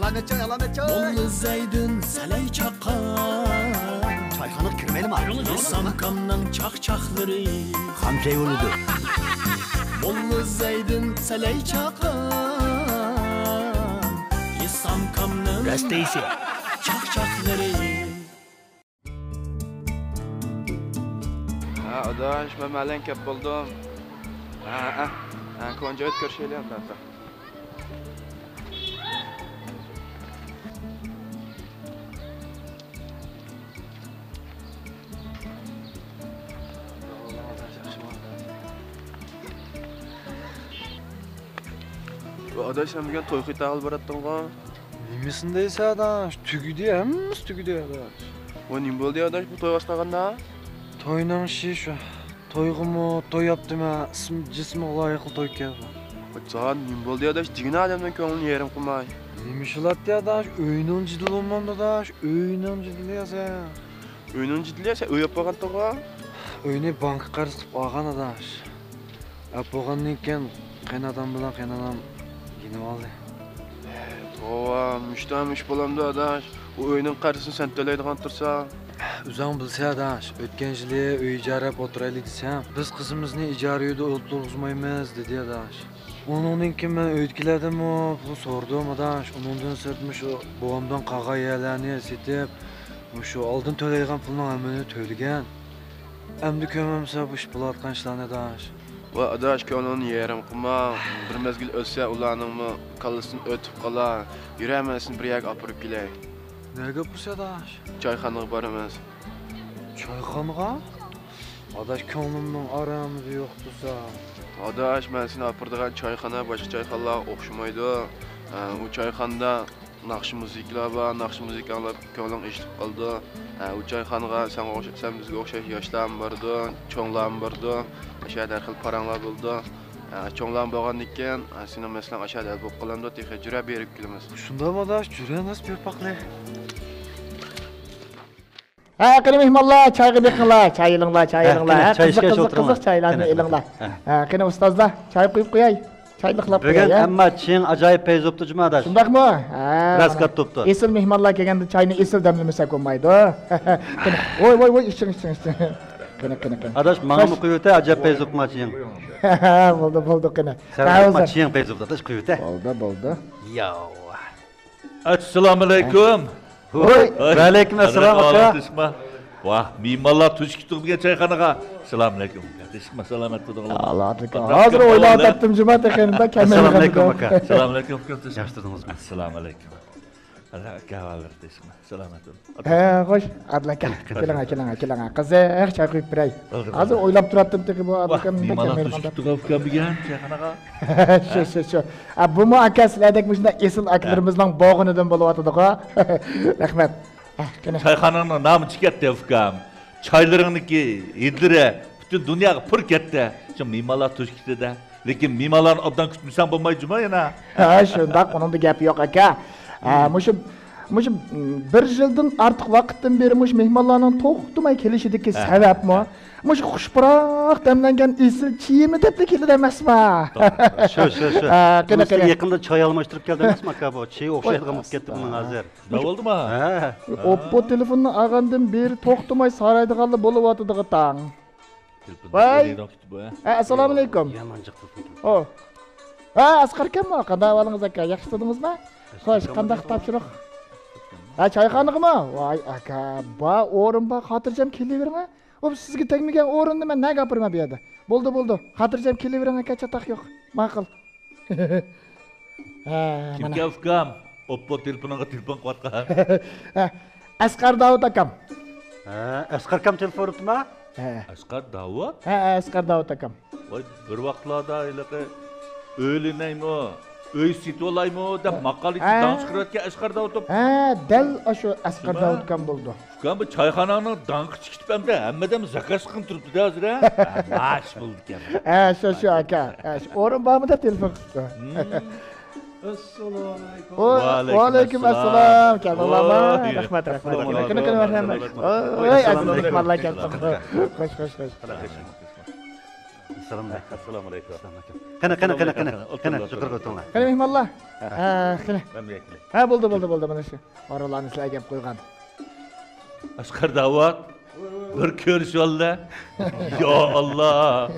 Alametçoy. Mollu Zeydin seley çakan. Çayxana kirmeyelim abi. Samkamdan çakçakları. Hamşey oludu. Mollu Zeydin seley çakan. Samkamdan Rasteyse. Çakçakları. Adaş, ben malen kep buldum. Konca öt körşeyle yap da. Adaş, sen bugün toy kuyta al barattın mı? Nemesin deyse adaş, tügüdü hemimiz tügüdü adaş. O nim boldu adaş bu toy başlaganda? Toynan şey şu. Toygumu, toy yaptım ha, cismi layıklı toy keldi. Can nim boldu adaş, digin adamdan köngülünü yerim kılmay. Nemiş ulatdı adaş, öyünün cidil olmam adaş, öyünün cidil yasa. Öyünün cidil yasa, öy yapmagan toğa? Öyüne banka qarız qıp alğan adaş. Boğandan keyin qen adam bilan qen adam yenib oldi. Toğa, müştamış bolamdı adaş. O öyünün qarısını sen төлeydigan tursa. Uzan bilse adaş, ötken yili öy ijarap oturaylik desem, biz qizimizni ijara uyda o'tirg'izmaymiz dedi adaş. Onundan keyin men ötkiladim o, bunu sordum adaş. Onundan sırtmış o boğamdan qağa yerlerini setib, şu oldin төлeygan pulning hammani to'lagan. Endi kömemse bu ish bo'layotgan ishlarni adaş. Va adaş köngülünü yerim kılma. Bir mezgil ölse ulanыңmı kalısın ötüp qala. Yüremesin bir yak apırıp kelay. Nega bo'lsa adaş? Çayxanaga boramiz. Çayxanaga? Adaş ko'nglimning aramida yo'q bo'lsa. Adaş, men seni apırdıgan çayxana başka çayxanalarga o'xshamaydi. O çayxanda naqshi muzikalar bor, naqshi muzika anglab ko'ngling eshitib qoldi. O çayxanaga sen bizga o'xshash yoshlar bordi, cho'nglar bordi. Ashada xil paranglar bo'ldi. Cho'nglar bo'lgandan keyin seni masalan ashada bo'lib qolandi, texa jura berib kelamiz. Shundami adaş, juramiz berpaqli. Qani mehmonlar, choyga beqinglar, choyilinglar. Qiziq choylarni elinglar. Qani ustozlar, choy quyib qo'yay. Choyliqlab qo'yay. Bugun hamma chin ajoyib payzobdi jumadash. Shundaqmi? Biraz kattopdi. Esil mehmonlar kelganda choyni esil damlamasa bo'lmaydi. Qani, voy, iching. Qani. Adash, menga quyib o'ta ajoyib payzobma chin. Bo'ldi qani. Sen chin payzobdi, adash quyib o'ta. Bo'ldi. Yow. Assalomu alaykum. Va alaykum assalom aka. Vah, mehmonlar tush kutib çayxanaga. Assalomu alaykum. Qadishma salomat bo'ling. Hozir o'ylab topdim jumat ekanida kamera. Assalomu alaykum aka. Assalomu alaykum. Yaxshirdingizmi? Assalomu alaykum. Kavalar desmi. Salomat bo'ling. Xo'sh, Adlaka. Keling. Qiziq choy quyib beray. Hozir o'ylab turibdim bu adakam mehmonlar tush kutib kelgan çayxanaga. Shu. Bu aka sizlardek shunday esil akalarimizning bog'inidan bo'lyotdi-ku. Rahmat. Çayxananing nomi chiqatdi ukam. Çaylarıngniki idire bütün dunyoga pur ketdi. Shu mehmonlar tush kutdi. Lekin mehmonlarni obdan kutmasam bo'lmaydi-mi yana? Shundoq, uning gapi yo'q aka. Mushu bir yildan ortiq vaqtdan beri mush mehmonlarning to'xtamay kelishidagi sababmi? Mush xushpuroq damlangan esil kiyimni deb keldi emasmi? Shu. Yaqinda choy almashtirib keldi emasmi aka bu? Chiy o'xshaydigan bo'lib ketdi buning hozir. Ne bo'ldimi? Oppo telefonni olgandan beri to'xtamay saraydiganlar bo'lyotdi tang. Voy. Assalomu alaykum. Yomon chiqdi. Asqar kimmi? Qanday ahvolingiz aka? Yaxshi turdingizmi? Xo'sh, qanday topshiriq? Choyxonagami? Voy aka, ba o'rin ba xotirjam kelavering. Sizga tegmagan o'rinni men nega gapirma bu yerda? Bo'ldi. Xotirjam kelavering aka, chataq yo'q. Ma'qul. Kimga ukam? Oppo telefoniga telefon qilyapti. Asqar Davud akam. Asqar kam telefon uribmi? Asqar Davud? Asqar Davud akam. Voy, bir vaqtlarda o'ylinaymi? Öy sit olaymi deb maqol ichib dan chiqarayotgan Asqar Davud. Dal shu Asqar Davud kam bo'ldi. Ukam bu choyxonaning danqi chiqib hamda hammadan zakaz qilib turibdi hozir. Mash bo'ldi ekan. Shu aka. O'rin bormi deb telefon qildi. Assalomu alaykum. Va alaykum assalom. Kallalama. Rahmat. Kuni marhamat. Voy, aziz mehmonlar keldi. Xo'sh. Assalomu alaykum. Assalomu alaykum. Qani, yuqoriga o'tinglar. Qani mehmonlar. Qani. Men bekli. Ha, bo'ldi. Mana shu. Oralarni sizlarga kelib qo'ygan. Asqar Davud bir ko'rish oldi. Yo Allah.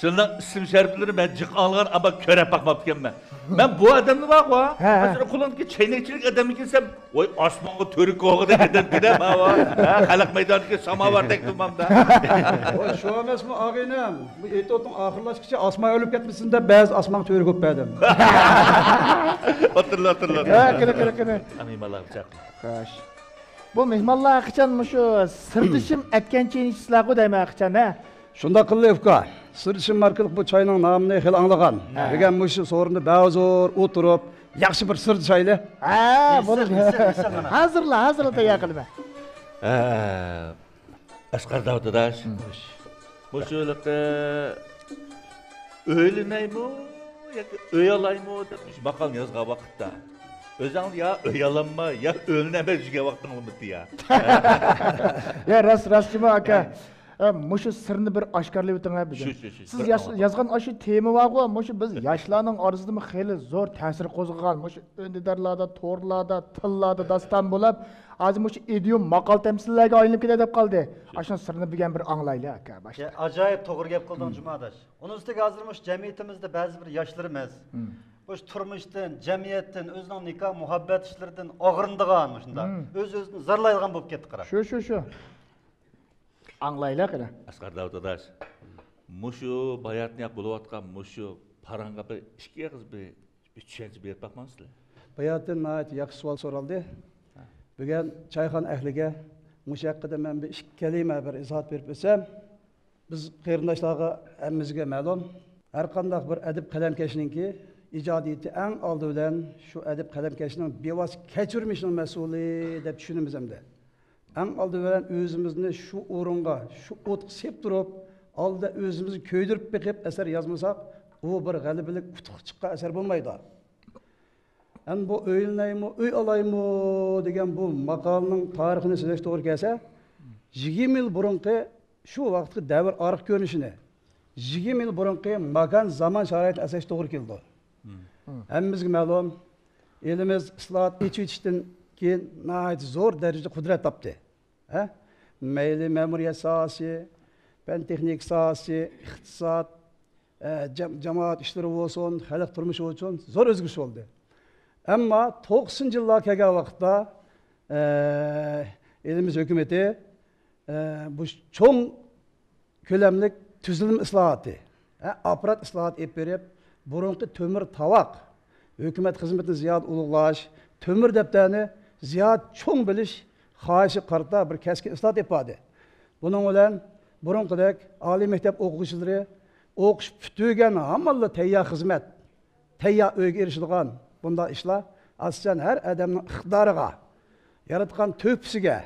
Şundan isim şerifleri ben cık algan ama köre bakmap ekanman. Ben bu adamni bak va. Mesela kullanıp çeynekçilik adamı gelsem, oy osmonga törük qo'g'ida ketib gidam va. Xalq maydoniga samovar tektumamda. Şu emasmi ağaynam? Bu etotun ahırlaşkıcha osmon o'lib ketmasin deb ba'zi osmon to'ri ko'p berdim. Hatırla. Ha, qani. Amimalar bıçak. Xo'sh. Bu mehmonlar qachon shu sirdishim aytgancha sizlarga deyman qachon, ha? Şunda qildi uka. Sırışım markalık bu çayının namını xil anlagan. Degan muşu sorunu ba'zor o'tirib, yaxshi bir sır çaylı. Ha, bo'ladi. Hazırla tayyor qilma. Asqar Davud adaş. Bu şöyle öğleneymi yoki öy alaymi demiş bakalım yazga vaqtda. Özün ya öy alanma ya öğlenemezge vaqtın olmadı ya. Ya rastçımı aka. Muşu sırrını bir aşkarlayıp ötün ha bize. Siz yazgan aşı temi var mı? Muşu biz yaşlarının arasında mı xeyli zor tesir qo'zg'agan. Muşu öndidarlarda, to'rlarda, tillarda dastan bo'lib, hozir muşu idiom maqal temsillarga aylanib ketadi deb qoldi. Ashuni sirrini bilgan bir anglayli aka. Ya acayip to'g'ri gap qilding Jumadash. Uning ustiga hozirmish jamiyatimizda ba'zi bir yoshlarimiz bu turmushdan, jamiyatdan, o'zining nikoh, muhabbat ishlaridan og'rindigan shunda. O'z-o'zini zarlaydigan bo'lib ketdi qarab. Shu. Anglayla qara. Asqar Davud adaş. Muşu bayatniyak bo'layotgan muşu paranga bir ikki qiz bir tushuncha berib bakmaysizlar. Bayatın nəhayət yaxşı sual soruldu. Bugün çayxana əhliga mush haqida men bir ikki kalima bir izohat berib o'tsam, biz qarindoshlarga hammamizga ma'lum, har qanday bir adib qalamkashninki ijodiyati eng oldi bilan shu adib qalamkashning bevosita kechirmishining mas'uli deb tushunamiz hamda. Eng oldi bilan o'zimizni shu o'ringa, shu o'tga sep turib, oldi o'zimizni ko'ydirib beqib asar yozmasak, u bir g'alabalik utuq chiqqan asar bo'lmaydi. An bu o'ylanaymi, uy olaymi degan bu maqolning tarixini so'zlash to'g'ri kelsa, 20 yil burungi shu vaqtgi davr ariq ko'rinishini 20 yil burungi makan zaman sharoitini asash to'g'ri keldi. Hammamizga ma'lum, elimiz islohot etishdan keyin nihoyat zo'r darajada qudrat topdi. Mayli ma'muriyat sohasi, fan texnik sohasi, iqtisod, jamoat ishlari bo'lsin, xalq turmushi uchun zo'r o'zgarish bo'ldi. Ammo 90-yillar kelgan vaqtda elimiz hukumati bu cho'ng ko'lamli tuzilma islohoti, apparat islohot olib berib, burungi to'mir tavoq hukumat xizmatini ziyod ulug'lash, to'mir daftarini ziyod cho'ng bilish xohishi qarta bir kaskin islohot yapadi. Buning bilan burungidek oliy maktab o'quvchilari o'qish tugagan hammalar tayyor xizmat, tayyor uyga erishilgan bunda ishlar asosan har odamning iqtidoriga, yaratgan to'pisiga,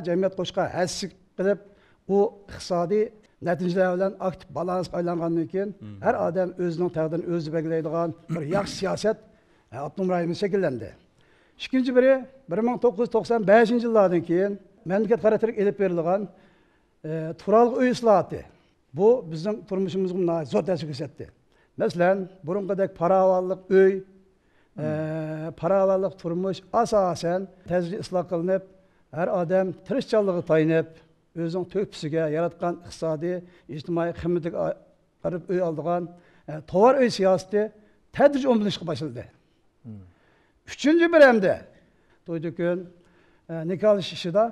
jamiyat qo'shqa hassi qilib, u iqtisodiy natijalar bilan aktiv balans aylangandan keyin har odam o'zining taqdirini o'zi belgilaydigan bir yaxshi siyosat avtonom rayonimiz shakllandi. İkinci biri 1995-yillardan keyin mamlakat xarakterlik elib berilgan turalgı uy islohoti. Bu bizning turmushimizga zo'r ta'sir ko'rsatdi. Masalan, burungidek paravallik uy, paravallik turmush asosan tezlik isloh qilinib, har odam tirishchanligi tayinib, o'zining to'pisiga yaratgan iqtisodiy, ijtimoiy qimmatga qarab uy oldigan tovar uy siyosati tadrij omilishga boshlandi. Üçüncü bir hemde to'ydukun nikohlash ishida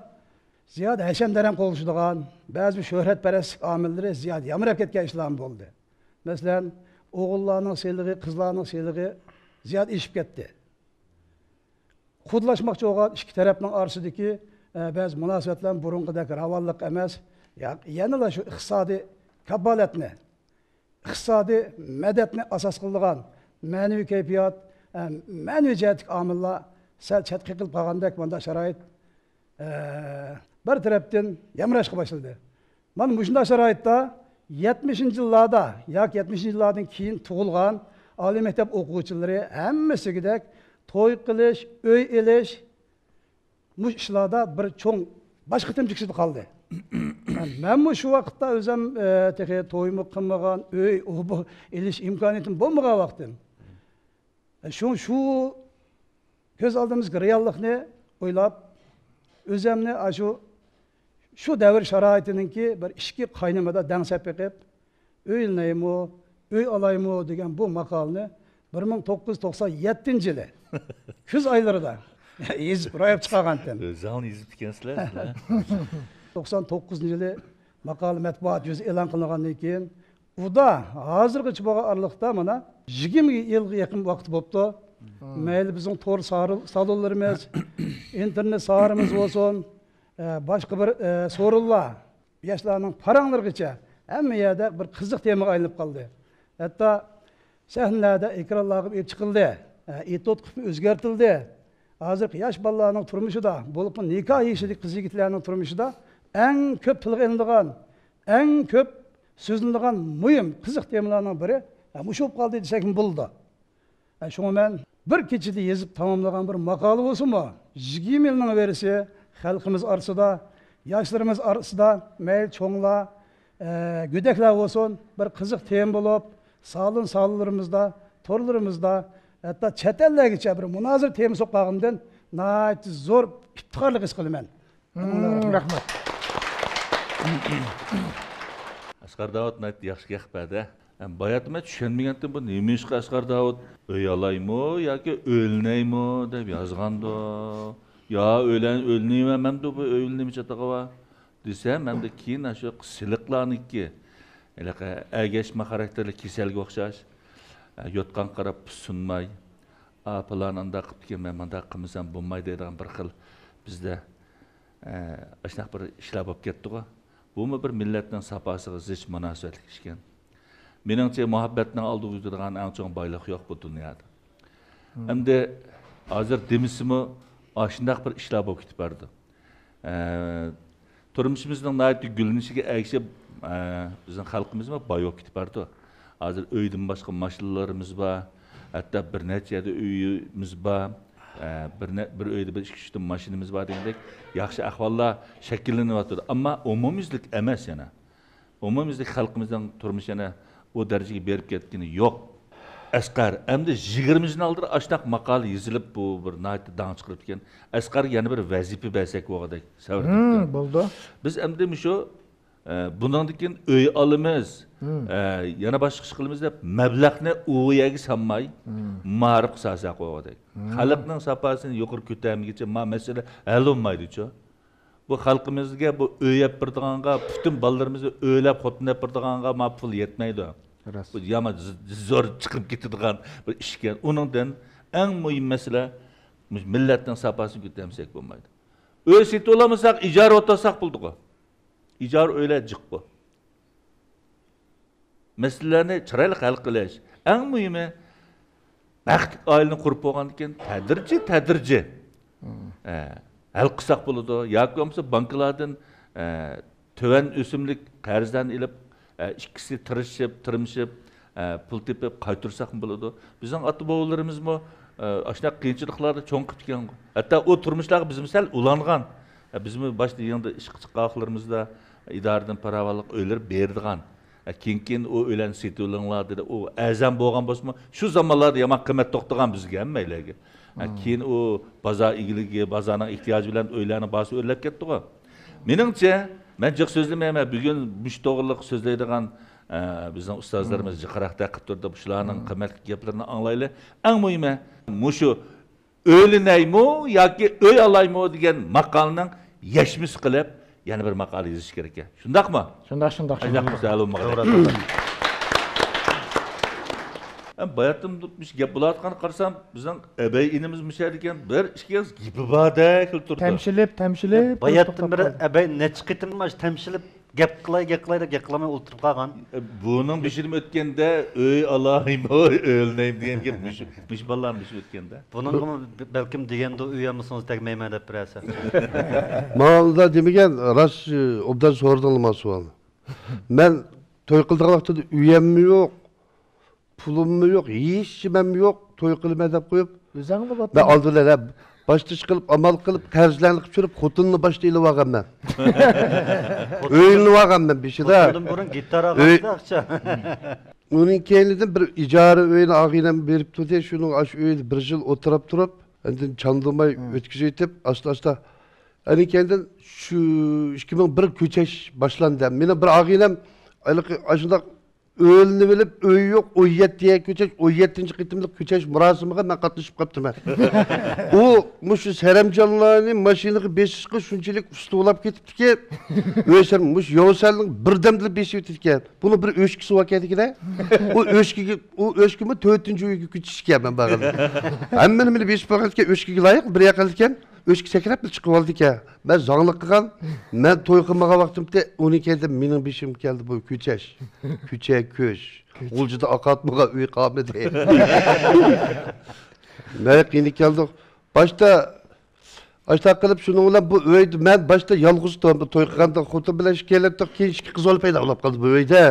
ziyod hashamdaram qo'llashadigan ba'zi shuhratparastlik omillari ziyod yamirab ketgan ishlar bo'ldi. Masalan, o'g'illarning siylig'i, qizlarning siylig'i ziyod eshib ketdi. Xudlashmoqchi bo'lgan ikki tarafning orasidagi ba'zi munosabatlar burungidek ravonlik emas, yanada shu iqtisodiy kafolatni, iqtisodiy madatni asos qilgan ma'naviy kayfiyat, ma'naviy jihatlik omillar sal chatqa qilib qolgandek bunda sharoit bir tarafdan yamrashga boshladi. Mana shunday sharoitda 70-yillarda yoki 70-yillardan keyin tug'ilgan oliy maktab o'quvchilari hammasigidek to'y qilish, uy elish mush ishlarda bir cho'ng boshqa timchiqishib qoldi. Ben bu şu vakitte özüm teke toyumu kılmagan, öy, o bu iliş imkaniyetim bulmagan vaktim. Şu göz aldığımız reallik ne? Oylap, özümne şu devir şaraitininki bir işki kaynamada densep ekip, öylneyim o, öy alayım o degen bu makalını 1997 yılı, küz ayları da ezip rayıp çıkarganten. Özalını izip dikensizler. 99 yılı makalı matbuat yüzü elan kılıngandan keyin u da hazırgı çıbaga aralıkta mana 20 yılga yakın vakti boptu. Mayli bizim tor salonlarımız, internet saharımız olsun, başka bir sorunlar, yaşlarının paranlarıca hem yerde bir kızık temaga aylanıp kaldı. Hatta sahnelerde ekranlar çıkıldı, etot özgertildi. Hazır yaş balalarının turmuşu da, bolup nikah işidik kız yigitlerinin turmuşu da en köp tilga elindigan, en köp sözlendigan mühim kızık temalarının biri muşu bolup kaldı desek buldu. Şunu ben bir keçide yazıp tamamlagan bir makalı olsun mu? 20 yılın verisi halkımız arasında, yaşlarımız arasında, meyil çoğunla, gödekler olsun bir kızık tema bulup, sağlarımızda, torlarımızda, hatta çetellerle geçe bir münazır tema sokağından nahit zor iftiharlık iş kılım ben. Rahmet. Asqar Davud nayt yaxshi gapadi. Bayatıma tushunmagandim bu nima ishqa Asqar Davud öy alaymi yoki o'lnaymi deb yozgandi. Ya o'lnaymanmi bu o'lnaymicha taqava desam, menda keyin shu siliqlarniki elaqa agashma xarakterli kasalga o'xshash yotgan qarab sunmay falan anda qilib kelmay manda qilmasam bo'lmaydi degan bir xil bizda ashunaq bir ishlar bo'lib ketdi-ku. Bu bir millatning safosiga zich munosabatli ish ekan. Meningcha muhabbatning oldi o'zdigan eng chong boylik yo'q bu dunyoda. Endi hozir demisimi ashunaq bir ishlar bo'lib ketib bordi. Turmushimizning nayt gülünishiga ergishib bizning xalqimizmi boy bo'lib ketib bordi. Hozir uydan boshqa mashinalarimiz bor, hatto bir necha yerda uyimiz bor. Bir uyda bir ikki uchta mashinamiz bor degandek yaxshi ahvollar shakllanyapti. Ammo umumiylik emas yana. Umumiylik xalqimizning turmushi yana o darajaga berib ketgani yo'q. Asqar endi 20 yildan oldin ashnaq maqola yozilib bu bir nayt dang chiqarib ekan. Asqar yana bir vazifa bersak bo'lgandek savrdik. Bo'ldi. Biz endi shu bundan keyin uy olamiz. Yana boshqa ish qilamiz deb mablag'ni u yerga solmay ma'rif qilsak bo'lgandek. Xalqning safosini yuqori ko'tarmaguncha masala hal bo'lmaydi-ku. Bu xalqimizga bu o'yab birdiganga, butun bolalarimizni o'ylab xotinab birdiganga pul yetmaydi. Bu yama zo'r chiqib ketadigan bir ish ekan. Uningdan eng muhim masala millatning safosini ko'tarmasak bo'lmaydi. Uy setib olamasak, ijara o'tasak bo'ldi-ku. Ijara o'ylar jiq bu. Meselelerni chiroyli hal qilish. Eng muhimi baxt oilani qurib bo'lgandan keyin tadrici hal qilsak bo'ladi. Yoki bo'lmasa bankalardan töven o'simlik qarzlarni ilib ikkisi tirmishib pul tepib qaytarsak bo'ladi. Bizning ota-bobolarimizmi ashunday qiyinchiliklarda cho'ng qilib kelgan. Hatto o turmushlarga biz misal ulangan. Bizmi boshda yangi ish chiqqanlarimizda idoradan paravalliq uylar berdigan. Keyin o o'ylan setulinglar dedi. O azam bo'lgan bo'lsa, shu zamonlarda yomon qiymat to'xtagan bizga hammalarga. Keyin o bozor egiligi, bozorning ehtiyoji bilan o'ylarni bosi o'rlab ketdi-ku. Meningcha, men jiq so'zlamayman. Bugun mush to'g'riliq so'zlaydigan bizning ustozlarimiz jiqraqda qilib turdi. Shularning qiymatli gaplarini anglayli. Eng muhimi mushu o'linaymi yoki o'y olaymi degan maqolning yashmis qilib yana bir maqola yozish kerak ekan. Shundaqmi? Shundoq. Bayatım tutmuş gap bulatqan qarsam bizning abay inimiz müşər ekan bir ikki gipi bada qilib turdi. Temsilib. Bayatdan biri abay necha qitimmash temsilib gap qilay deb gaplamay o'tirib qolgan. Buning bishirim o'tganda o'y alayım, o'lnayim degan gap mush bolalar o'tganda. Buning balkim deganda uyamısınız tegmayman deb birasa. Mağalda demigen ras obdan sordum sual. Men to'y qildigan vaqtda uyammi yo'q. Pulum yok, hiç ben yok, toy kılma edip koyup. Özün mü Ben aldılar hep başta iş qilib, amal qilib, qarzlarni qilib yurib, xotinni boshda ilib olganman. O'yinni olganman beshida. Bundan burun gitara qildi aqcha. Uning keyinidan bir ijara uyini ag'inam berib turdi. Shuning ash uyda 1 yil o'tirib turib, endi chandilmay o'tkazib etib, asta-asta ani keyindan shu 2001 ko'chash boshlandi. Meni bir ag'inam ashundoq o'lni bilib, uy yo'q, 17 ko'chash, 17-chi qitimlik ko'chash murosimiga men qatnashib qolibman. U mushu saramjonlarni mashinaga besishga shunchalik ustulab ketibdiki, o'sha mush Yovsalning birdamda besib o'tgan. Buni bir o'shkisi vakatiga, u o'shkimi 4-uyga ko'chishgan men bag'ada. Hammani meni besib qo'ygan o'shkiga loyiq bir yaqinlikkan. O'shki sakrab chiqib oldi ekan. Men zonglik qilgan, men to'y qilmagan vaqtimda 12da mening beshim keldi bu ko'chash. Ko'ch. O'ljida oqatmaga uy qolmadi. Men qiynib keldik. Boshda qilib shuning bilan bu uyda men boshda yolg'iz to'y qilganda xotin bilan kelibdi, keyin ikki qiz olib paydo bo'lib qoldi bu uyda.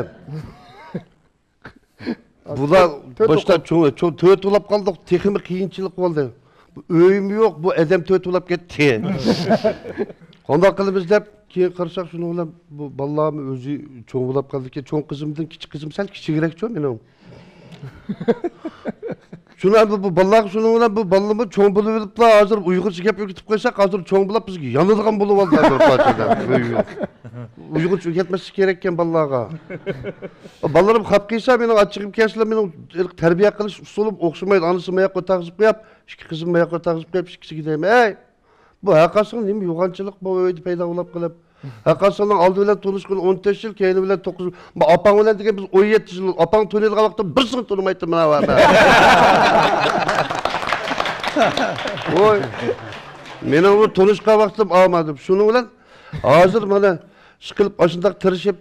Bular boshda cho'ng to'rt ulab qoldik, texnik qiyinchilik bo'ldi. Uyum yo'q, bu adam to'rt ulab ketdi. Qanday qilamiz deb keyin qarasak shuni bilan bu balalarni o'zi cho'ng ulab qoldi-ki, cho'ng qizimdan kichik qizim sal kichikroq-ku mening. Şuna bu balalar şunu bilan bu balalarni cho'ng bo'lib oliblar. Hozir Uyg'urcha gap o'rgatib qo'ysak, hozir cho'ng bo'lib bizga yonadigan bo'lib oldi o'rtacha. Uyg'urcha o'rgatmasi kerak ekan balalarga. Balalarim xap qilsa, mening achchig'im kelsa, mening tarbiya qilish usulim o'xshamaydi. Anasi mayoqqa tag'izib qo'yib, ikki qizim mayoqqa tag'izib qo'yib, ikkisiga deyman, "Ey, bu haqiqatdan nima yo'g'onchilik bu uyda paydo bo'lib qolib. Haqiqatdan oldi bilan tanishgan 14 yil, keyin bilan 9 yil. Bu opang bilan degan biz 17 yil, opang to'nilgan vaqtda bir so'm to'lamaydi mana va. Voy. Mening bu tanishgan vaqtim olmadim. Shuning bilan hozir mana chiqilib ashundaq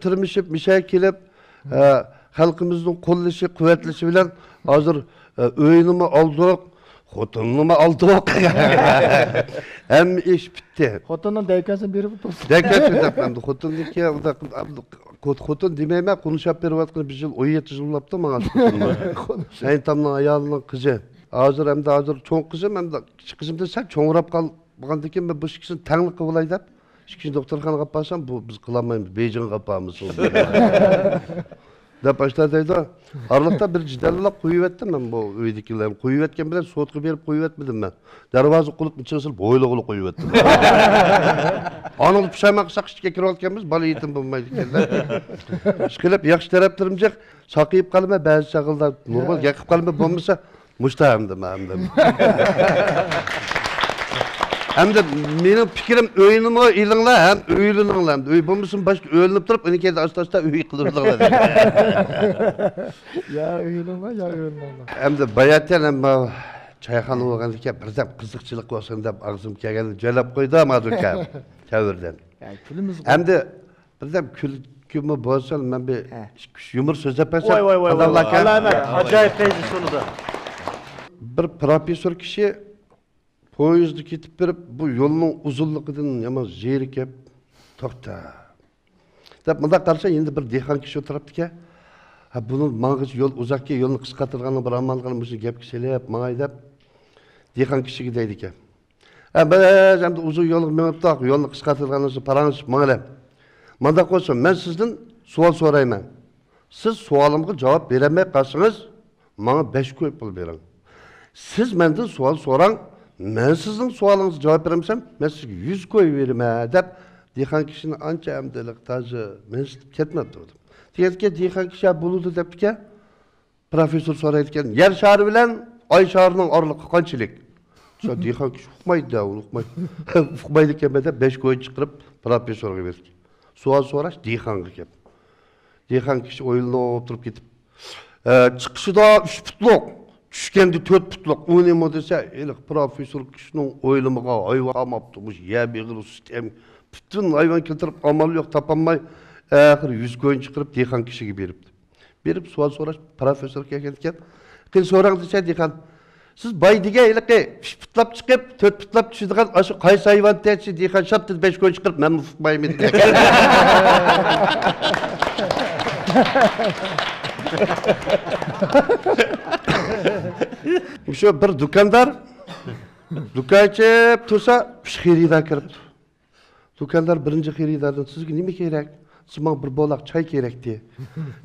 tirmishib, mishay kelib, xalqimizning qo'llashi, quvvatlashi bilan hozir o'yinimni oldik. Xotinimni oldik. Hamma ish bitdi. Xotinning daykasini berib turibsiz. Daykasini debmamdi. Xotinniki xotin demayman, qonishab berayotgan bir yil 17 yil bo'libdi menga xotinim. Saytamning ayolining qizi. Hozir cho'ng qizim, hamda kichik qizimdan sal cho'ngrab qolgandan keyin men bu ikkisini tanglik qilib olay deb, ikkinchi doktorxonaga olib borsam, bu biz qilolmaymiz, Beyjingga olib boramiz. Deb boshladi. Aralıqda bir jidallar qo'yib etdim men bu uydagilarni. Qo'yib etgan bilan sotga berib qo'yib etmadim men. Darvoza qulib ichini bo'ylig'ini qo'yib etdim. Anıl pishayma qilsak ishga kirib olganmiz, bola yetim bo'lmaydi ekanlar. Ishqilib yaxshi taraflarimcha saqiyib qolma, ba'zi chaqilda normal gaqib qolma bo'lmasa, mushtahamdi men. Hamda mening fikrim o'yinimga ilinglar, ham o'ylininglar. Uy bo'lmasin boshqa o'ylinib turib, unikida asta-asta uy qildirdilar. Ya o'ylininglar, ya o'ylininglar. Hamda bayatdan hamma çayxana bo'lganlikka birdan qiziqchilik bo'lsin deb og'zim kelganini jalab qo'ydi madukam. Kavirdan. Hamda birdan kulkimi bo'lsa, men bir yumur so'zlab bersam, Alloh ajoyib teyzi sonunda. Bir professor kishi poyezdi ketib berib, bu yo'lning uzunligidan yomon zerikib, to'xta. Deb bunda qarasa endi bir dehqon kishi o'tiribdi-ki, ha buni mang'ich yo'l uzoqqa yo'lni qisqartirganini bir amal qilib, shu gapga kelib, mang'ay deb dehqon kishiga deydi ekan. Ha biz endi uzun yo'lni minibdi, yo'lni qisqartirganini parangiz mang'lab. Manda qo'ysin, men sizdan savol so'rayman. Siz savolimga javob berolmay qolsangiz, menga 5 ko'p pul bering. Siz mendan savol so'rang, men sizning savolingizga javob bermasam, men sizga 100 qo'yib beraman deb dehqon kishini ancha amdalik toji men ketmabdi dedim. Deyatga dehqon kishi bo'ludi debdi-ki, professor so'raydi ekan, yer shari bilan oy sharining oraliqi qanchalik? Shu dehqon kishi uqmaydi ekan deb 5 qo'y chiqarib professorga berdi. Savol so'rash dehqonga keldi. Dehqon kishi o'ylanib turib ketib, chiqishida 3 putluq tushganda 4 putluq u nima desa, professor kishining o'ylimiga hayvon qolmabdi, yeb yig'ir sistem butun hayvon keltirib amal yo'q topolmay oxiri 100 qo'yin chiqarib dehqon kishiga beribdi. Berib savol so'rash professor kelgan ekan. Qil so'rang desa dehqon, siz boy degan iliqi putlab chiqib 4 putlab tushadigan shu qaysi hayvon techi dehqon shapti 5 qo'yin chiqarib men uqmayman degan. Şu bir dükkanlar Dükan açıp tursa üç xeridar kiripti. Dükanlar birinci xeridardan sizga nima kerak? Sizga bir bolaq çay kerakdi.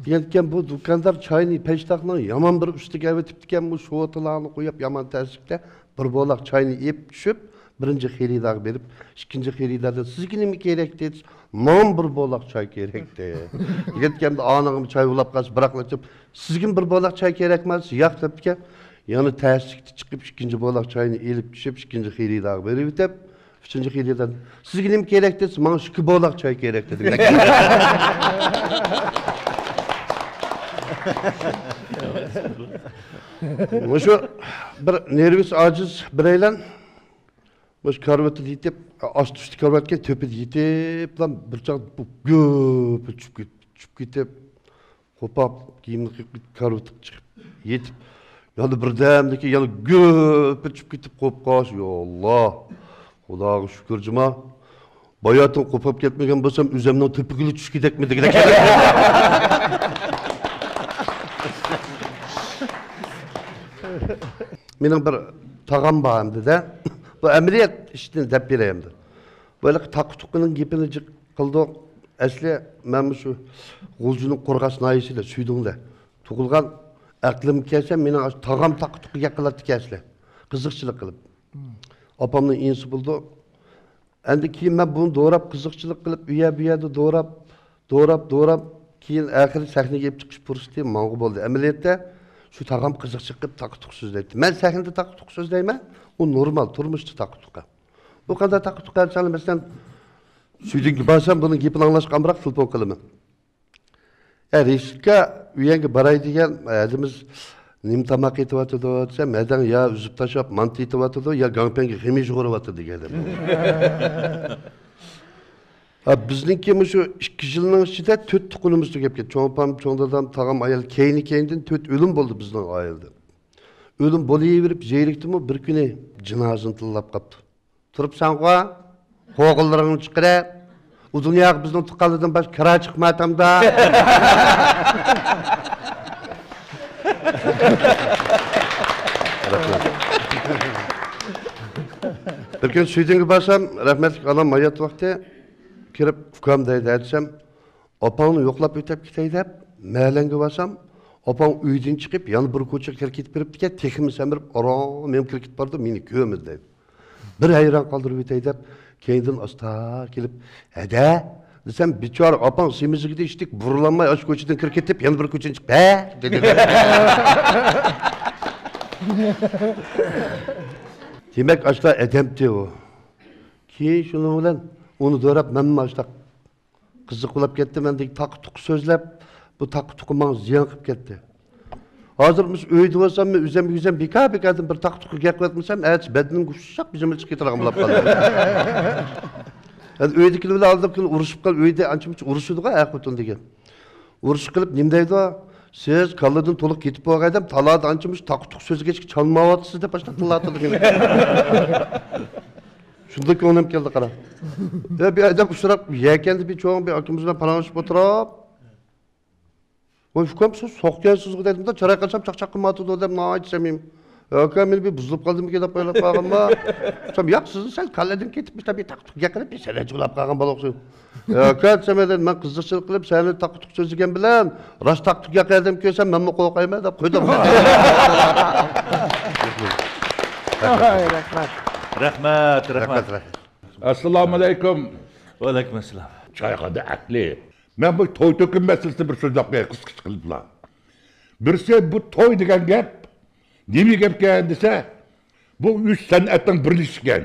Degan bu dükanlar çayni peshtaxtni yomon bir ustiga o'tibdi ekan, bu sho'tlarni qo'yib yomon tartibda bir bolaq çayni yeb tushib, birinchi xeridar berib, ikkinchi xeridardan sizga nima kerak dedi. Non bir bolaq çay kerakdi. Degan anagim çay ulab qolsa, biroq sizga bir bolaq çay kerak emas, yo'q debdi. Yani terslikte çıkıp ikinci bolaq çayını elip düşüp ikinci xeridar berip deb, üçüncü xeridar sizga nima kerak desa, "Menga ikki bolaq çay kerak" dedi. Şu bir nervus aciz bireylan Baş karvatı yitip, ast üstü karvatken töpü yitip, lan bir çağ bu göp çüp gitip, hopap giyimli karvatı çıkıp yitip, yani birdemdeki yani göp çüp gitip kop kaç, ya Allah, Allah'a şükür cuma, bayatın kopap ketmegen bolsam üzemden töpügülü çüş gidek mi degidek. Mening bir tağam bağımdı da, bu ameliyat işini dep bereyimdi. Böyle takı tuqqının gepini qildi. Asli men şu G'uljuning qo'rg'as nayisiyle suydingda. Tug'ilgan aqlim kelsa mening tağam takı tuqqi yaqiladi asli. Qiziqchilik qilib. Opamning insi bo'ldi. Endi keyin men buni doğrab qiziqchilik qilib, bu yerda doğrab keyin oxiri sahnaga kelib chiqish fursati menga bo'ldi. Amaliyotda şu tağam qiziqchilik qilib takı tuq so'zlaydi. Men sahnada takı tuq so'zlayman. O normal, turmuşda takı tuqa. Bu kadar takı tuqa çalı mesela süydüğü barsam bunun gepini anlaşqanbırak telefon kılıman. Reşitke üyenge baray degen adimiz nim tamak etip atıdı desem, meden ya üzüp taşap mantı etip atıdı ya gangpengi xemi jugurib atıdı dedim. Bizninki şu 2 yılın içinde 4 tuqunumuzdu gep ketdi. Çoğpam, çoğdadam, tağam ayal keyni-keyinden 4 ölüm boldu bizning ayalda. Ölüm bolayıverip jeyrikti mi bir güne cinazını tillap kaptı. Turup sen koğa, qoğullarını çıkıra, o dünyaya bizden tıkalıdan baş kira çıkmatam da. Bir gün süydüğü basam, rahmetlik anam mayat vakti, kirip ukamdaydı etsem, opağını yoklap ötep giteydi, mehlengi basam, opam uydan chiqib, yana bir ko'cha kirkitib beribdi-ki, teximni samirib, "Aram, men kirkitib bordim, meni ko'miz" dedi. Bir hayron qoldirib o'tay deb, keyindan asta kelib, "Hada" desam, "Bichora opam semizligida ishdik, burilanmay osh ko'chadan kirkitib, yana bir ko'chadan chiqib, "Ha" dedi. Demak, asta adamdi u. Keyin shuni bilan uni do'rab, men asta qiziq bo'lib ketdi, mendek taq-tuq so'zlab bu takı tuqumağın ziyan qilib ketdi. Hozir biz uyda bo'lsam, men üzem beka-bekadan bir takı tuqi gap qilmasam, aytib badinim gushshaq bizimga chiqib ketargan bo'lib qoldi. Yani uydagilar bilan oldib kelib urushib qol, uyda ancha-muncha urushidi-ku, aqotun degan. Urush qilib nim deydi? Siz qalladan to'liq ketib bo'lgandam, talada ancha-muncha takı tuq so'ziga chalmayapsiz deb boshlab tillatdi. Shunda ko'nglim keldi qara. Bir adam uchrab, yekandi bir cho'ng bir akamiz bilan palanishib o'tirib, "Voy ukam siz so'qgansiz dedim da, charay qilsam chaqchaq qilmadi dedim, "Nayt samim. Ukam men bir buzilib qoldim kelib qo'ylab qolganma." Sam yo'q, sizni sal qalladan ketibmiz, tabii taqtuq yaqinib bir sala julab qolgan bo'laqsiz. Ukam samadan men qiziqchilik qilib, seni taqtuq so'zigan bilan, rost taqtuq yaqindim ko'rsam, menmi qo'rqayman deb qo'ydim. Rahmat. Assalomu alaykum. Va alaykum assalom. Choyxona aqli. Men bu to'y to'kin masalasida bir so'z qo'yay, qisqa qiliblar. Birisi bu to'y degan gap nima gapkan desa, bu 3 san'atning birlashgan.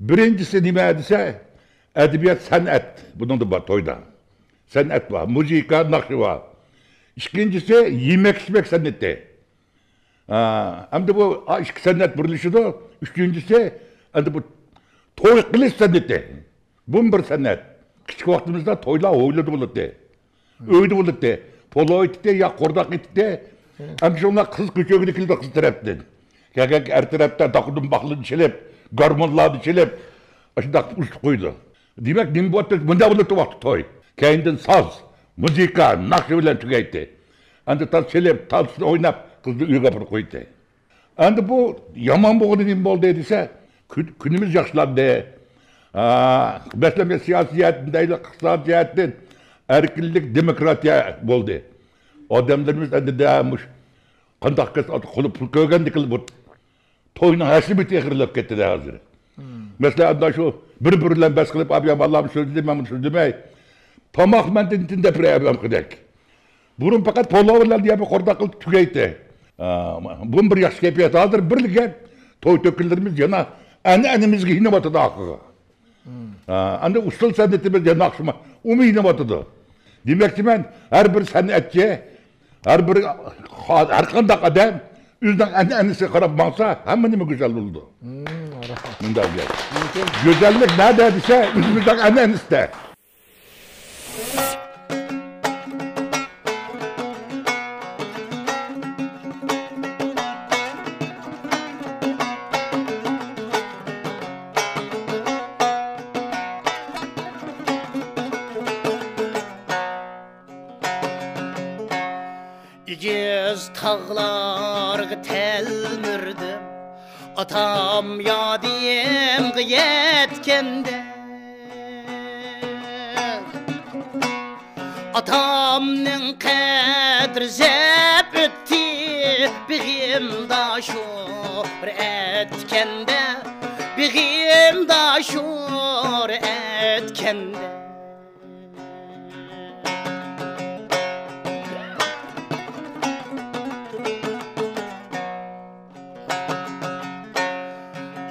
Birinchisi nima desa, adabiyot san'at. Buningda bor to'yda. San'at bor, musiqa, naqsh bor. İkincisi yemek-içmek san'ati. Hamda bu ikki san'at birlashidi. Üçüncüsü endi bu to'y qilish san'ati. Bu bir san'at. Kichik vaqtimizda to'ylar o'yladi bo'ladi. Uyda bo'ladi. Polo aytdi, ya qo'rdoq aytdi. Endi shunday qiz ko'chagida keldi qiz tarafdan. Kagak er tarafdan taqdim baqlin chilib, gormonlarni chilib, shunday ushib qo'ydi. Demak, nim bo'ldi, bunda bo'ladi vaqt to'y. Keyindan soz, musiqa, naqsh bilan tugaydi. Endi tal chilib, tal o'ynab qizni uyga borib qo'ydi. Endi bu yaman bo'lgani nima bo'ldi desa, kunimiz yaxshilandi. Masalan, siyosiy jihatdan, iqtisodiy jihatdan erkinlik, demokratiya bo'ldi. Odamlarimiz endi damush qandaq qilib pul ko'rgandek qilib to'yni hasib texirlab ketdi hozir. Masalan, shu bir-biridan bas qilib, "Abi Allah'ım so'zlayman, so'zlamay." Tomoq mendan deb rayabam qidak. Burun faqat poloverlar diye bir qorda qilib tugaydi. Bu bir yaxshi kayfiyat hozir birlikka to'y to'killarimiz yana an'anamizga yinabatadi oxirga. Endi usul san'atimiz yana oqshima umidinabatadi. Demakchiman, har bir san'atchi, har qanday odam o'zining an'anasiga qarab maqsa, hamma nima go'zal bo'ladi. Bunday gap. Go'zallik nada desa, o'zimizning an'anasida. Yüz tağlarga telmirdim, atam yadimga yetkende. Atamning qadri zep ötdi, bigim daşur etkende, bigim daşur etkende.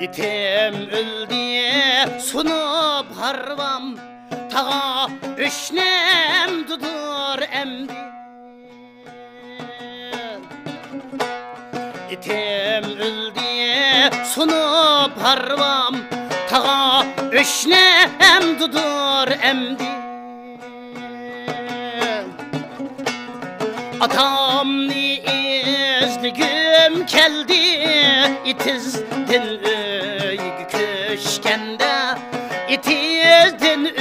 İtim öldü sunup harvam, tağa üçnem dudur emdi. İtim öldü sunup harvam, tağa üçnem dudur emdi. Atamni izligim keldi, itizdin öygü köşkende, itizdin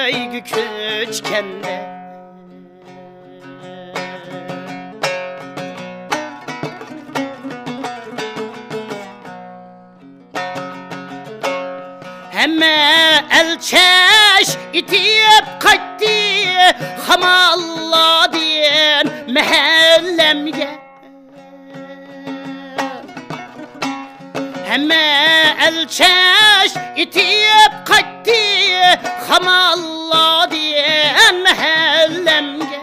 öygü köşkende. Hemme elçeş itip kaçtı, hamalla diyen mehellemge. Hemme elçeş itip kaçtı, hamalla diyen mehellemge.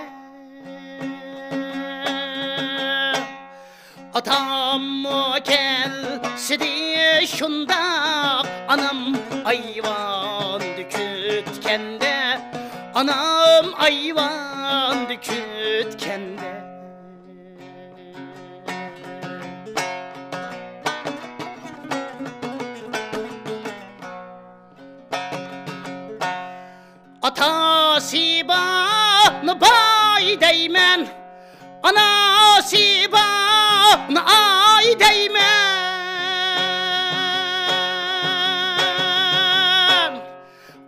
Atam mı kelsidi şunda, anam ayvan dükütkende, anam ayvan dükütkende. Atası bana bay değmen, anası bana ay değmen.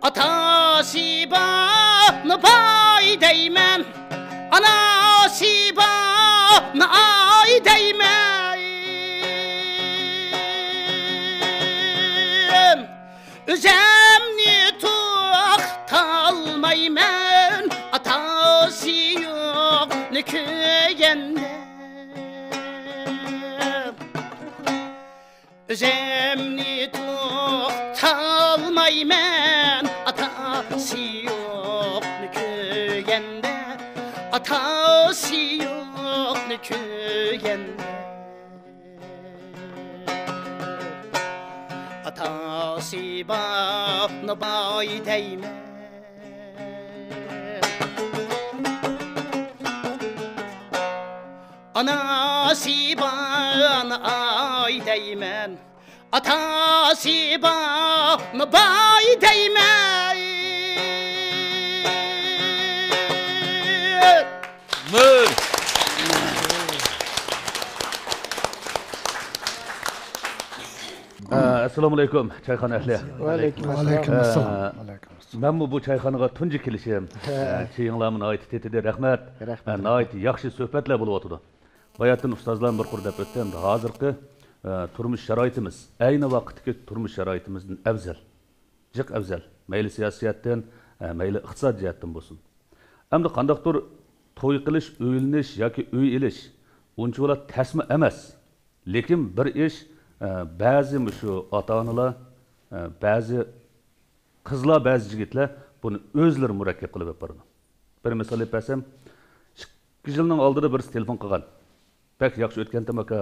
Atası bana bay değmen, anası bana ay değmen. Üzemni tuaktalmaymen, atası yok ne köyende. Üzemni tuaktalmaymen, atası yok ne köyende, atası yok ne köyende. Atası bana bay değmen, anası bana ay değmen, atası bana bay değmen. Assalomu alaykum çayxona ahli. Aleykümselam. Ben bu çayxonaga tunji kelishim. Çeyinglarning aytib tetidi rahmat. Aytib yaxshi suhbatlar bo'lib o'tdi. Bayatın ustozlar bir qur deb o'tdi. Hozirgi turmush sharoitimiz ayni vaqtdagi turmush sharoitimizdan afzal, jiq afzal. Mayli siyosatdan, mayli iqtisod jihatdan bo'lsin. Hamda qandaqdir to'y qilish, o'ylanish yoki uy elish uncha tasma emas. Lekin bir ish ba'zi shu ota-onalar, ba'zi qizlar, ba'zi yigitlar buni o'zlari murakkab qilib yapardi. Bir misol aytsam, 2 yilning oldida bir telefon qilgan. Pek yaxshi o'tgan tamaka.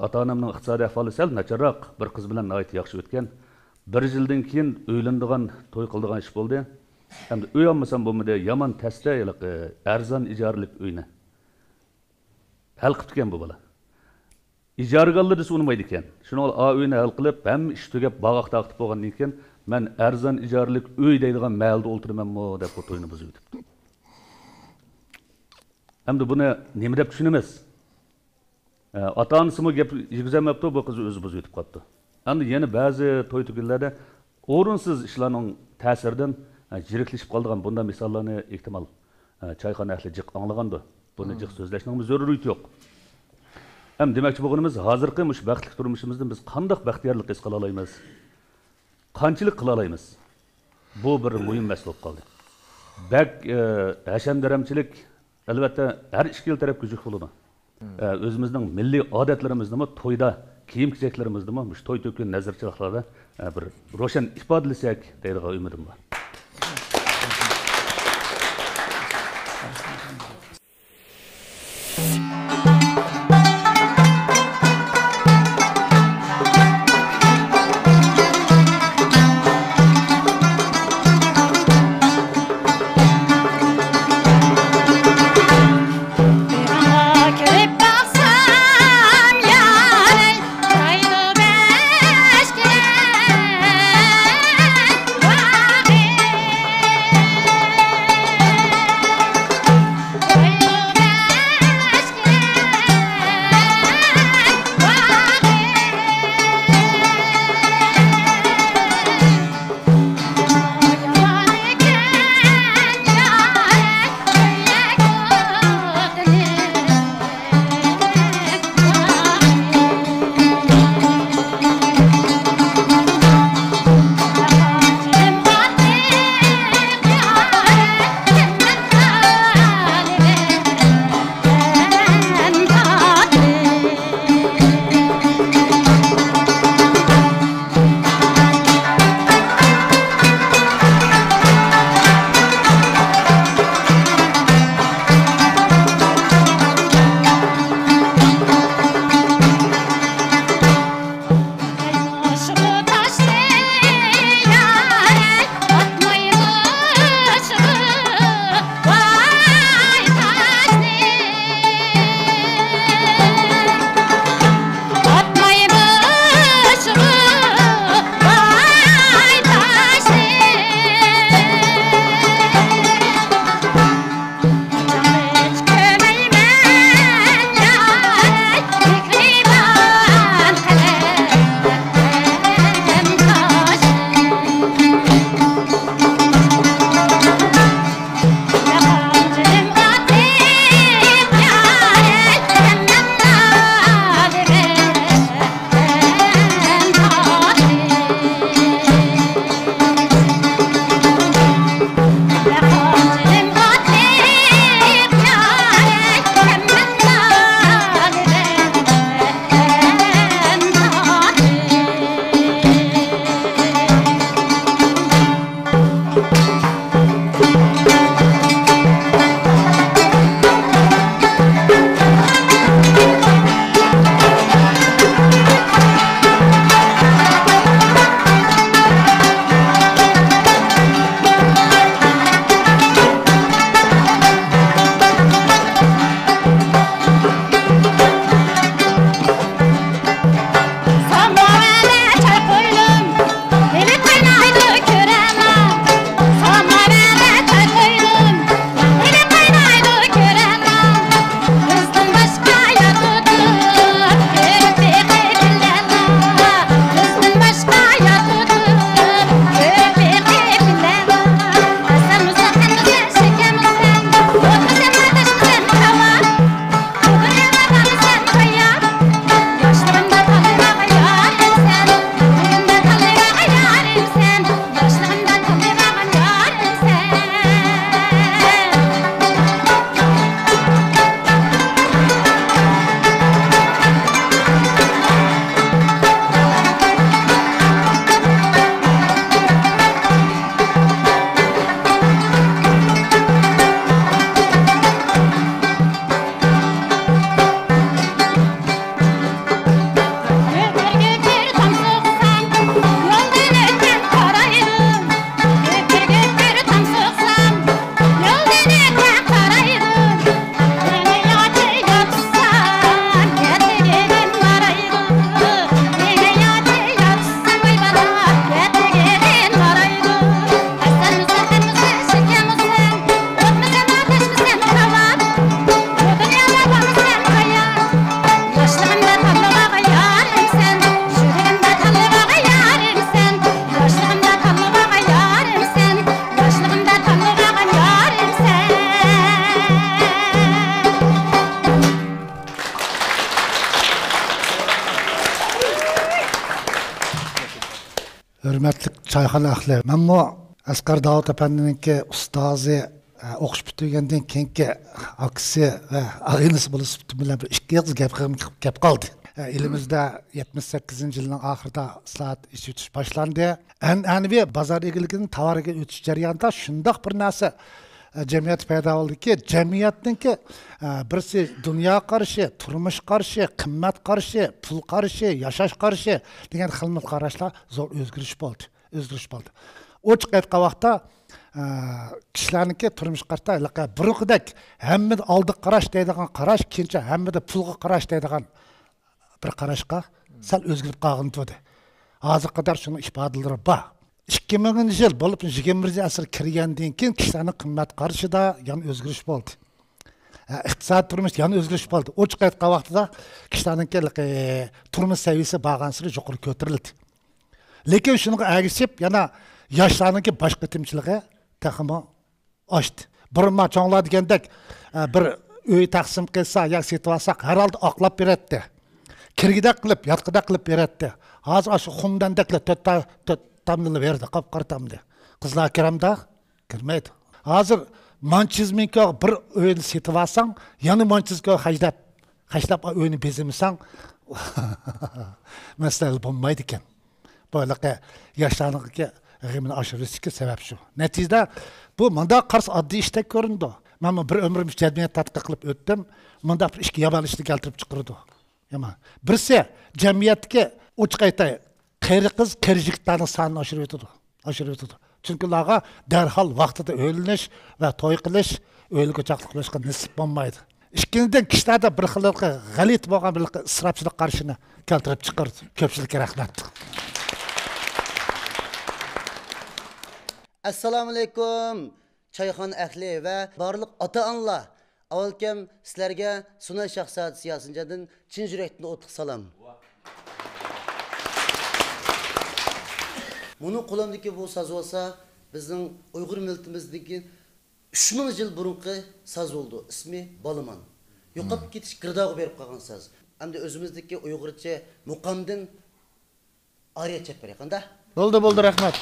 Ota-onamning iqtisodiy ahvoli sal nacharroq, bir qiz bilan nihoyat yaxshi o'tgan. 1 yildan keyin o'ylandigan, to'y qildigan ish bo'ldi. Hamda uy olmasam bo'lmadi, yomon tasda, arzon ijoralik uyni. Hal qilib ekan bu bola. Ijaraga desa unmaydi ekan. Shuni uyni hal qilib, ham ish tugab bog'oq taqtib bo'lgandan keyin men arzon ijoralik uy deydigan mahalda o'ltiramanmi deb bu to'yni buzib o'tibdi. Hamda buni nima deb tushunamiz? Ota-onasi gap yig'izamabdi, bu qiz o'zi buzib o'tib qoldi. Endi yana ba'zi to'y tugunlarda o'rinsiz ishlarning ta'siridan jiriklashib qolgan bunday misollarni ehtimol choyxona ahli jiq anglagandir. Buni jiq so'zlashning zaruriyati yo'q. Ham demoqchi bo'lganimiz, hozirgi mush baxtli turmushimizda biz qanday baxtiyorlik his qila olamiz? Qanchalik qila olamiz? Bu bir muhim masala bo'lib qoldi. Bak hashamdaramchilik albatta har ikki taraf kuchuk bo'ladi. O'zimizning milliy odatlarimizni to'yda, kiyim-kechaklarimizni mush to'y to'kin nazarchiliklarda bir ro'shan ifodalasak deydigan umidim bor. Hürmetli çayxana ahli. Men bu Asqar Davud apanninki ustozi o'qish bitirgandan keyingi aksi va ag'inisi bo'lib bilan bir ikki yil gap qoldi. Elimizde 78 yılın ahırda saat iş ötüş başlandı. Annevi bazar egiliginin tavariga ötüş jarayonida shundoq bir narsa jamiyat paydo bo'ldiki, jamiyatninki birisi dunyo qarashi, turmush qarashi, qimmat qarashi, pul qarashi, yashash qarashi degan xilma qarashlar zo'r o'zgarish bo'ldi. Ochiq aytgan vaqtda kishilarniki turmush qarashda burug'idek hamma oldi qarash deydigan qarash, keyincha hammada pulga qarash deydigan bir qarashqa sal o'zgarib qolgan edi. Hozir qadar shuni ifodalari bor. 2000 yil bo'lib 21 asr kirgandan keyin kishilarning qimmat qarashida yana o'zgarish bo'ldi. Iqtisod turmush yana o'zgarish bo'ldi. Ochiq aytgan vaqtida kishilarning turmush saviyasi bag'ansiri yuqori ko'tarildi. Lekin shunga ergishib yana yoshlarning boshqa timchiligi taxmo oshdi. Burma cho'nglar degandek bir uy taqsim qilsa, yoki setib olsak, har holda oqlab beradi. Kirgidek qilib, yatqidek qilib beradi. Hozir shu xumdandaklar tamlını verdi, qap-qara tamlı. Qizlar kiramda kirmaydi. Hozir manchizminki bir uyni setib olsang, yana manchizga hashlab uyni bezimisan, masala bo'lmaydi ekan. Bo'laqa yoshlarningki g'imini oshirishga sabab shu. Natijada bu menda qarz oddiy ishda ko'rindi. Men bir umrim jamiyat tadqiq qilib o'tdim. Menda bir ishga yomon ishni keltirib chiqardi. Birisi jamiyatga ochiq aytay, qari qiz qirjiklarning sonini oshirib o'tadi. Chunki ularga darhol vaqtida o'linish va to'y qilish, o'lguchoqlik qilishga nasib bo'lmaydi. Ikkinchidan kishilarda bir xil g'alit bo'lgan bir isrofchilik qarshini keltirib chiqardi. Ko'pchilikka rahmat. Assalomu alaykum. Çayxana ahli va barliq ota-onalar. Avvalkam sizlarga Sunay Shahzod Siyosinjadan chin yurakdan o'tiq salom. Bunu qo'limdagi bu soz bo'lsa, bizning Uyg'ur millatimizdagi 3000 yil burunqi soz bo'ldi. Ismi Balaman. Yo'qolib ketish girdog'i berib qolgan soz. Hamda o'zimizdagi Uyg'urcha muqamdan ariya chap berayqanda. Bo'ldi, rahmat.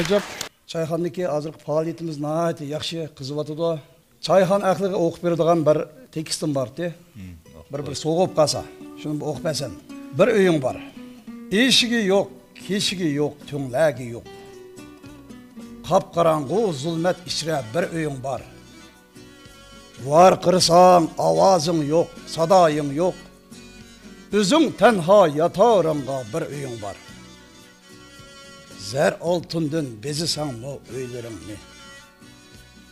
Jo'p. Çayxonniki hozirgi faoliyatimiz nihoyatda yaxshi qiziqyotidi. Çayxon ahliga o'qib beradigan bir tekstim bordi. Bir so'g'ib qolsa, shuni o'qib bersan. Bir uying bor. Eshigi yo'q, keshigi yo'q, to'nglagi yo'q. Qapqarang'u zulmat ichra bir uying bor. Var qirsang ovozing yo'q, sadoying yo'q. O'zing tanho yatoringga bir uying bor. Zər altından bezisən o öylərini.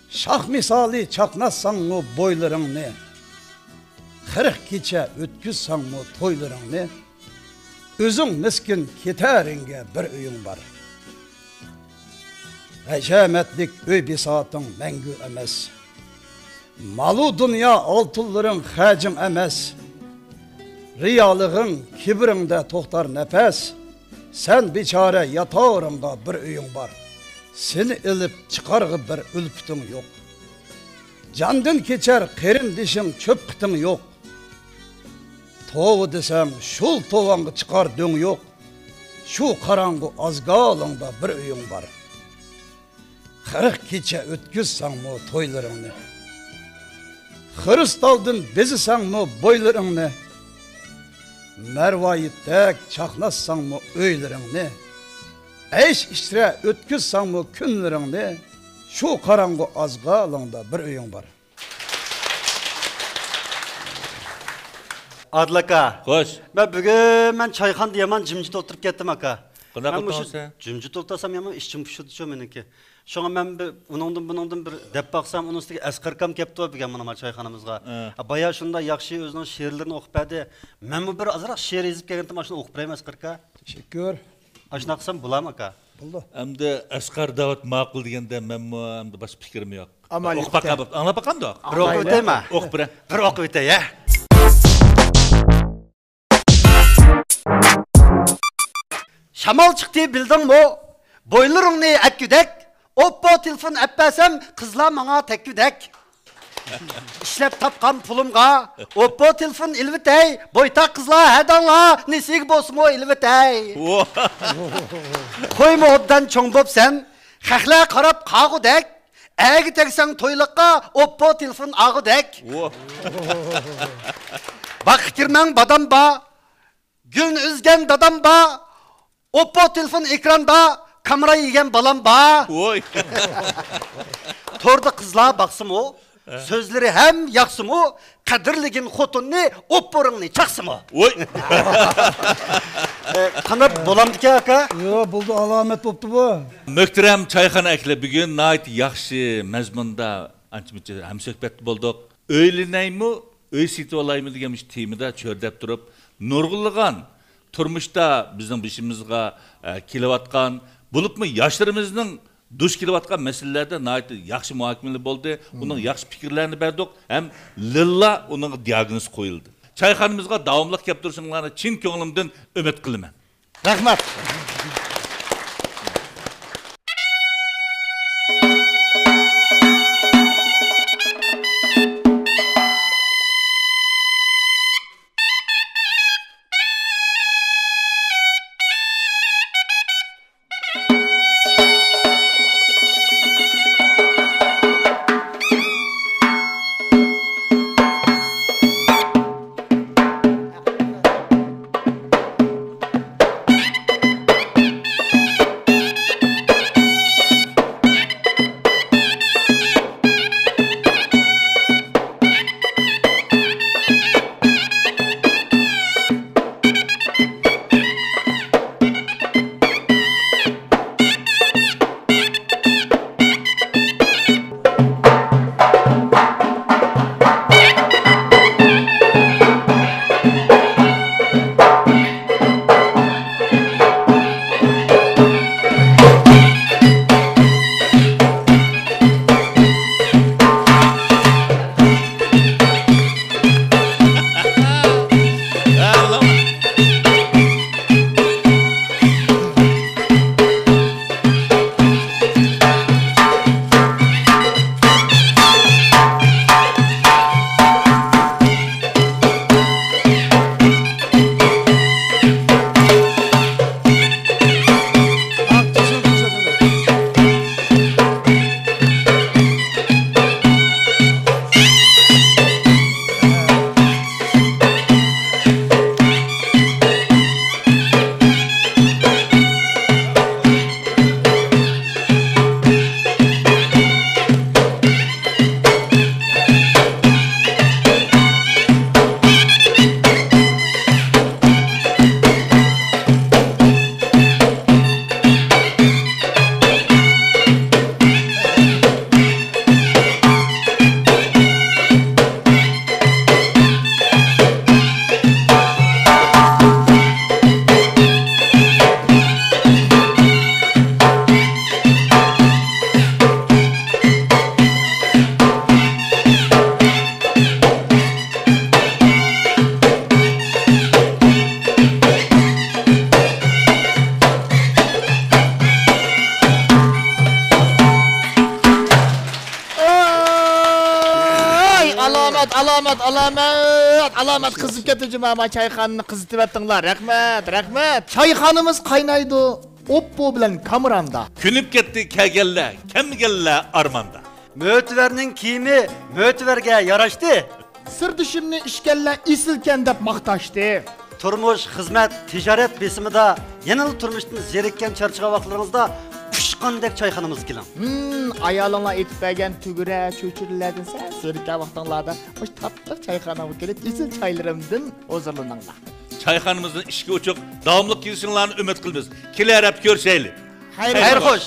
Şah misali çaqnazsan o boylarını. 40 keçə ötküzsən o toylarını. Özün miskin keteringə bir öyün var. Həşəmətlik öy bisatın məngü əməz. Malu dünya altınların xəcim əməz. Riyalığın kibirində toxtar nəfəs. Sen biçare yatağırımda bir öyün var. Seni ilip çıkargı bir ülpütün yok. Candın keçer kerin dişin çöp kıtın yok. Toğu desem şul toğangı çıkar dön yok. Şu karangı azgalında bir öyün var. 40 keçe ötküzsen mu toylarını. Hırıstaldın bezisen mu boylarını. Mervayittek çaknazsan mı öylerini, eş işre ötküzsen mı günlerini, şu karangı azgalında bir öyün var. Adlaka. Hoş. Ben çayxan diyaman cimcit oturup kettim aka. Qanday Ben qilibsan bu sen? cimcit o'tirsam yaman ishchim pushidi shu meniki. Şoňa men bir buningdan bir dep baksam, onun üstüge Asqarkam kepti degan mana çayxanamızga. Baya şunda yaxshi özünün şeirlerini okup berdi. Men bu bir azroq she'r yezip kelgandim, şunu okup berayım Asqarka. Teşekkür. Aşna qilsam bo'ladimi aka? Bo'ldi. Endi Asqar Davud ma'qul deganda menmi endi boshqa fikrim yo'q. Amal O'qib baqab, anglab baqamda? Bir o'qib o'taymi? O'qib bera. Bir o'qib o'tay, ya. Şamal çıktı bildin mi? Boylarını akküdek. Oppo telefon appasam kızlar bana tekküdek. İşlep tapkan pulumga. Oppo telefon ilvitey. Boytak kızlar hedanla. Nesig bosmu ilvitey. Koyma obdan çoğun bop sen. Xəxlə qarab qağıdək. Əgi teksen toylıqqa Oppo telefon ağıdək. Bak kirmen badam ba. Gün üzgen dadam ba. Oppo telefon ekranda kamera yiyen balam ba. Torda kızlar baksım o. Sözleri hem yaksım o. Kadirligin xotunni Oppo'rungni çaksım o. Kanap bolam dike aka? Yo, buldu alamet boptu bu. Möhterem çayxana ekle bugün nait yaxshi mazmunda ancha-muncha ham söhbet bolduq. Öylenaymi, öy siti olaymi degan temada çördep turup nurg'ulg'an turmuşda bizning bishimizga kelayotgan, bulupmi yoshlarımızning duş kelayotgan masalalarda nait yaxshi muhokamalar bo'ldi. Uning yaxshi fikrlarini berdik, ham lilla uning diagnoz qo'yildi. Çayxanamızga davomli kelib turishinglarni chin ko'nglimdan umid qilaman. Rahmat. Alamat kızıp getireceğim ama çayxanını kızıtıp ettinler. Rahmet. Çayxanımız kaynaydı. Oppo bilen kameranda. Künüp ketdi kegelle, kemgelle armanda. Mötverning kiyimi mötverge yaraştı. Sır dışımni işkelle isilken dep maqtaştı. Turmuş, xizmat, tijorat besimida yanıl turmushdan zerikkan charchagan vaqtlaringizda pishqandek çayxanamız kelin. Ayalına etpegen tügüre çöçürülerden sen zerikkan vaqtinglarda hoş tatlı çayxana bu kelip isil çaylarımdan hozurlanыңlar. Çayxanımızın işki uçuq, davamlıq kelişinglarni ümid qilamiz. Keler hep görüşeyli. Hayır hoş.